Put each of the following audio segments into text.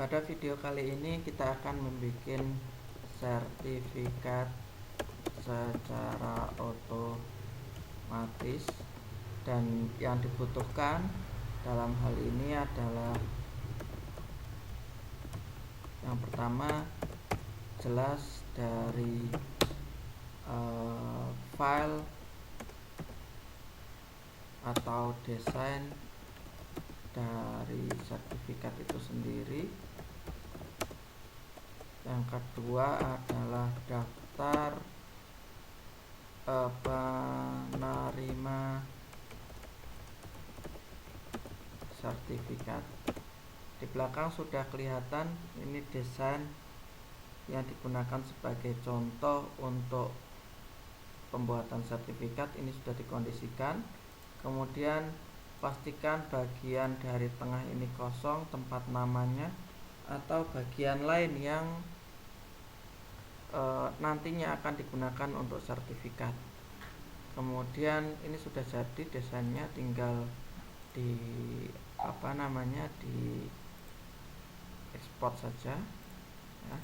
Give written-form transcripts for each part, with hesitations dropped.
Pada video kali ini kita akan membuat sertifikat secara otomatis, dan yang dibutuhkan dalam hal ini adalah yang pertama, jelas dari file atau desain dari sertifikat itu sendiri. Yang kedua adalah daftar penerima sertifikat. Di belakang sudah kelihatan ini desain yang digunakan sebagai contoh untuk pembuatan sertifikat. Ini sudah dikondisikan. Kemudian pastikan bagian dari tengah ini kosong, tempat namanya atau bagian lain yang nantinya akan digunakan untuk sertifikat. Kemudian ini sudah jadi desainnya, tinggal di di ekspor saja ya.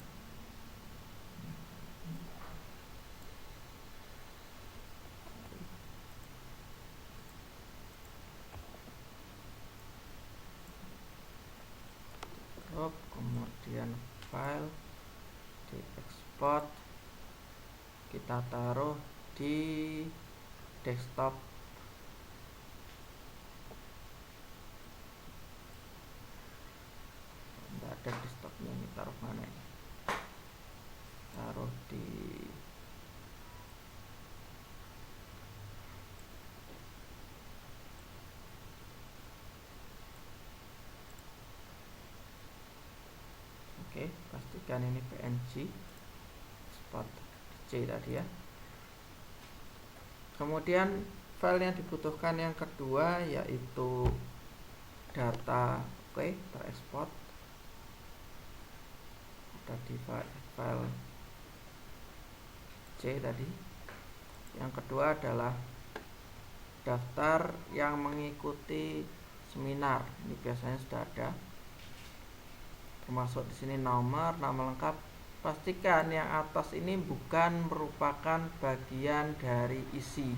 Kemudian file diekspor, kita taruh di desktop. Tidak ada desktopnya, ini taruh mana ini? Taruh di pastikan ini PNG export C tadi ya. Kemudian file yang dibutuhkan yang kedua yaitu data. Terekspor ada di file C tadi. Yang kedua adalah daftar yang mengikuti seminar. Ini biasanya sudah ada, termasuk di sini nama lengkap. Pastikan yang atas ini bukan merupakan bagian dari isi.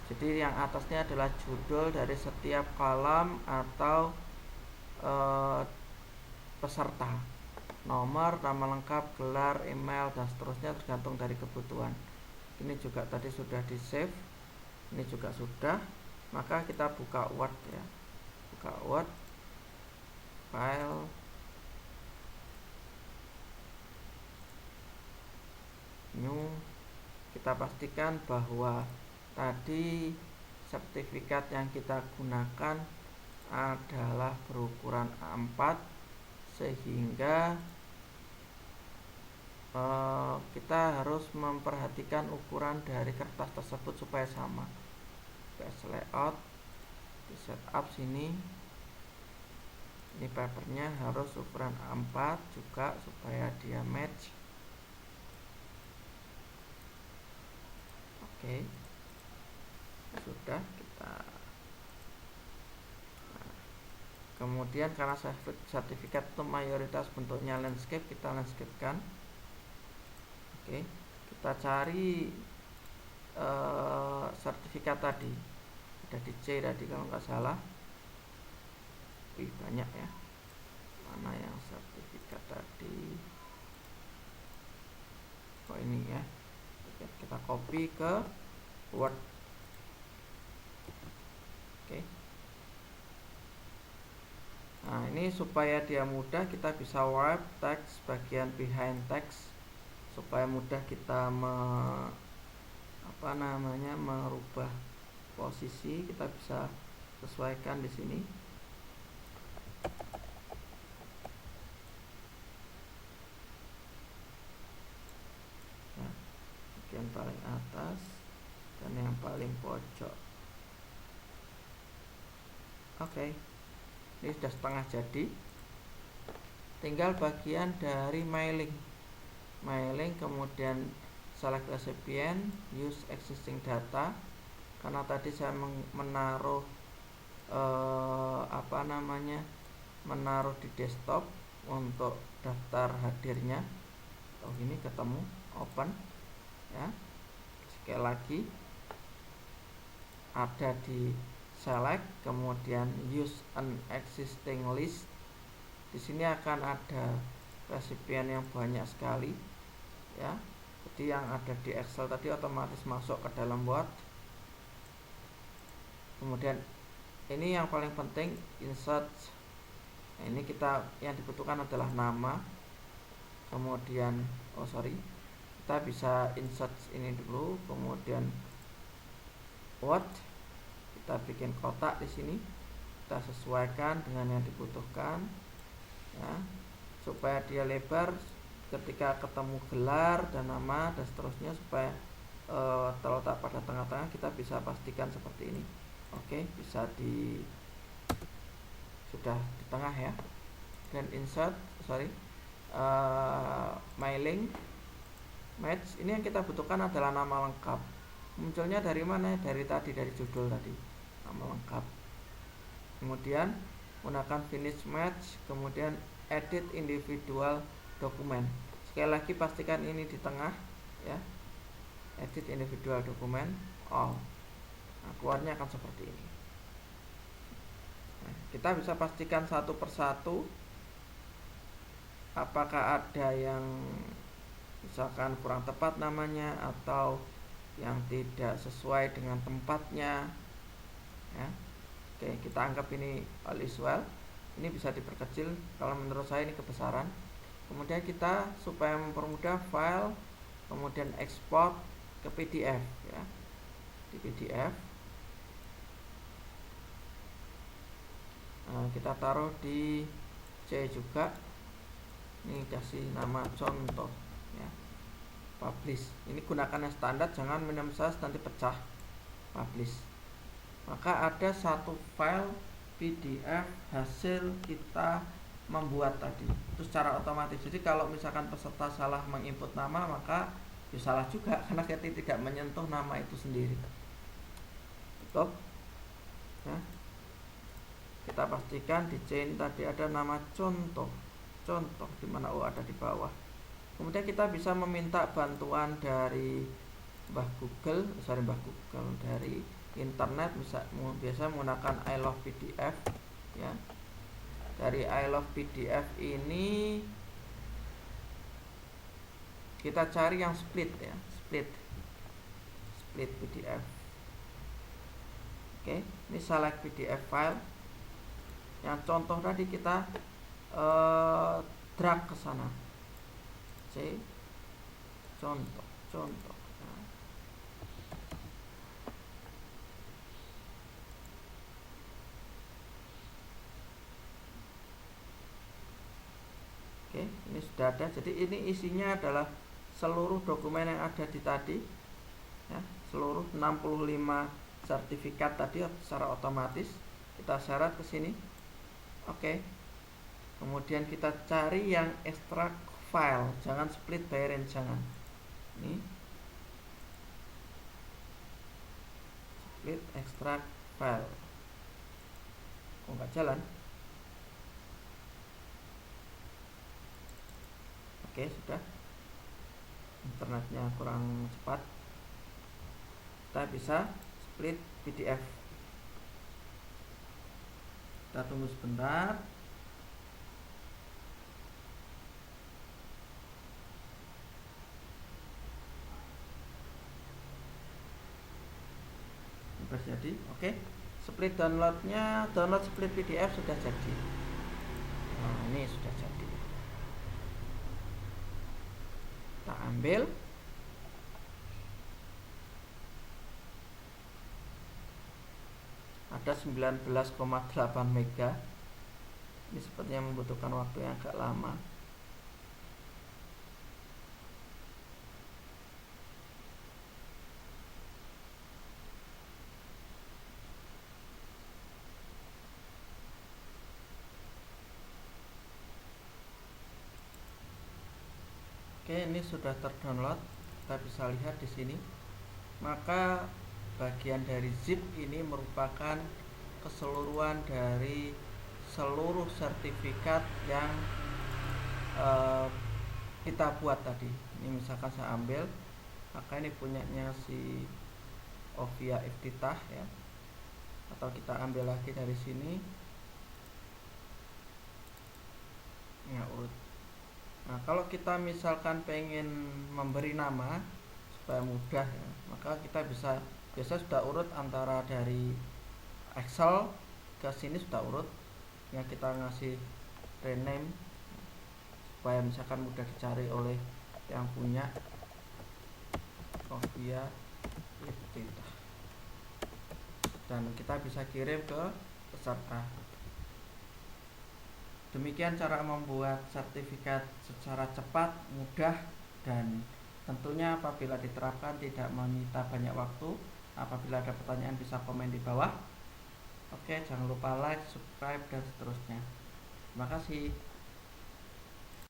Jadi yang atasnya adalah judul dari setiap kolom atau peserta. Nomor, nama lengkap, gelar, email, dan seterusnya tergantung dari kebutuhan. Ini juga tadi sudah di save. Ini juga sudah. Maka kita buka Word ya. Buka Word, file, new. Kita pastikan bahwa tadi sertifikat yang kita gunakan adalah berukuran A4, sehingga kita harus memperhatikan ukuran dari kertas tersebut supaya sama. Page layout di setup sini, ini papernya harus ukuran A4 juga supaya dia match. Oke, sudah kita. Kemudian karena sertifikat itu mayoritas bentuknya landscape, kita landscapekan. Oke, kita cari sertifikat tadi, ada di C tadi kalau nggak salah. Banyak ya. Mana yang sertifikat tadi? Oh ini ya. Kita copy ke Word. Oke. Nah, ini supaya dia mudah, kita bisa wipe text bagian behind text supaya mudah kita merubah posisi. Kita bisa sesuaikan di sini. Nah, bagian paling atas dan yang paling pojok. Oke. Ini sudah setengah jadi. Tinggal bagian dari mailing, kemudian select recipient, use existing data. Karena tadi saya menaruh menaruh di desktop, untuk daftar hadirnya. Oh, ini ketemu, open ya. Sekali lagi ada di select, kemudian use an existing list. Di sini akan ada resipien yang banyak sekali ya. Jadi yang ada di Excel tadi otomatis masuk ke dalam Word. Kemudian ini yang paling penting, insert. Nah, ini kita yang dibutuhkan adalah nama. Kemudian kita bisa insert ini dulu, kemudian Word. Kita bikin kotak di sini. Kita sesuaikan dengan yang dibutuhkan ya, supaya dia lebar. Ketika ketemu gelar dan nama dan seterusnya, supaya terletak pada tengah-tengah, kita bisa pastikan seperti ini. Oke, bisa sudah di tengah ya. Dan insert, mailing match. Ini yang kita butuhkan adalah nama lengkap. Munculnya dari mana? Dari judul tadi, nama lengkap. Kemudian gunakan finish match, kemudian edit individual dokumen. Sekali lagi pastikan ini di tengah ya. Edit individual dokumen all. Nah, keluarnya akan seperti ini. Nah, kita bisa pastikan satu persatu apakah ada yang misalkan kurang tepat namanya atau yang tidak sesuai dengan tempatnya ya. Oke, kita anggap ini all is well. Ini bisa diperkecil, kalau menurut saya ini kebesaran. Kemudian kita supaya mempermudah file, kemudian ekspor ke PDF ya. Di PDF kita taruh di C juga. Ini kasih nama contoh ya. Publish. Ini gunakan yang standar, jangan minimum size nanti pecah. Publish. Maka ada satu file PDF hasil kita membuat tadi. Itu secara otomatis. Jadi kalau misalkan peserta salah menginput nama, maka ya salah juga karena kita tidak menyentuh nama itu sendiri. Betul? Ya. Kita pastikan di C ini tadi ada nama contoh di mana ada di bawah. Kemudian kita bisa meminta bantuan dari Mbah Google dari internet, biasa menggunakan I Love PDF ya. Dari I Love PDF ini kita cari yang split ya, split PDF. Oke, ini select PDF file. Yang contoh tadi kita drag ke sana. C contoh. Nah. Oke, ini sudah ada. Jadi ini isinya adalah seluruh dokumen yang ada di tadi ya, seluruh 65 sertifikat tadi secara otomatis kita syarat ke sini. Oke. Kemudian kita cari yang extract file, jangan split by range, jangan. Ini split extract file. Kok nggak jalan? Oke, sudah. Internetnya kurang cepat. Kita bisa split PDF. Kita tunggu sebentar. Terjadi. Oke, split downloadnya, download split PDF sudah jadi. Nah, ini sudah jadi. Kita ambil. Ada 19,8 mega. Ini sepertinya membutuhkan waktu yang agak lama. Oke, ini sudah terdownload. Kita bisa lihat di sini. Maka bagian dari zip ini merupakan keseluruhan dari seluruh sertifikat yang uh, kita buat tadi. Ini misalkan saya ambil, maka ini punyanya si Ovia Iftitah ya, atau kita ambil lagi dari sini ya, urut. Nah, kalau kita misalkan pengen memberi nama supaya mudah ya, maka kita biasa sudah urut antara dari Excel ke sini sudah urut yang kita ngasih rename supaya misalkan mudah dicari oleh yang punya Ovia Iftitah, dan kita bisa kirim ke peserta. Demikian cara membuat sertifikat secara cepat, mudah, dan tentunya apabila diterapkan tidak menyita banyak waktu. Apabila ada pertanyaan bisa komen di bawah. Oke, jangan lupa like, subscribe, dan seterusnya. Terima kasih.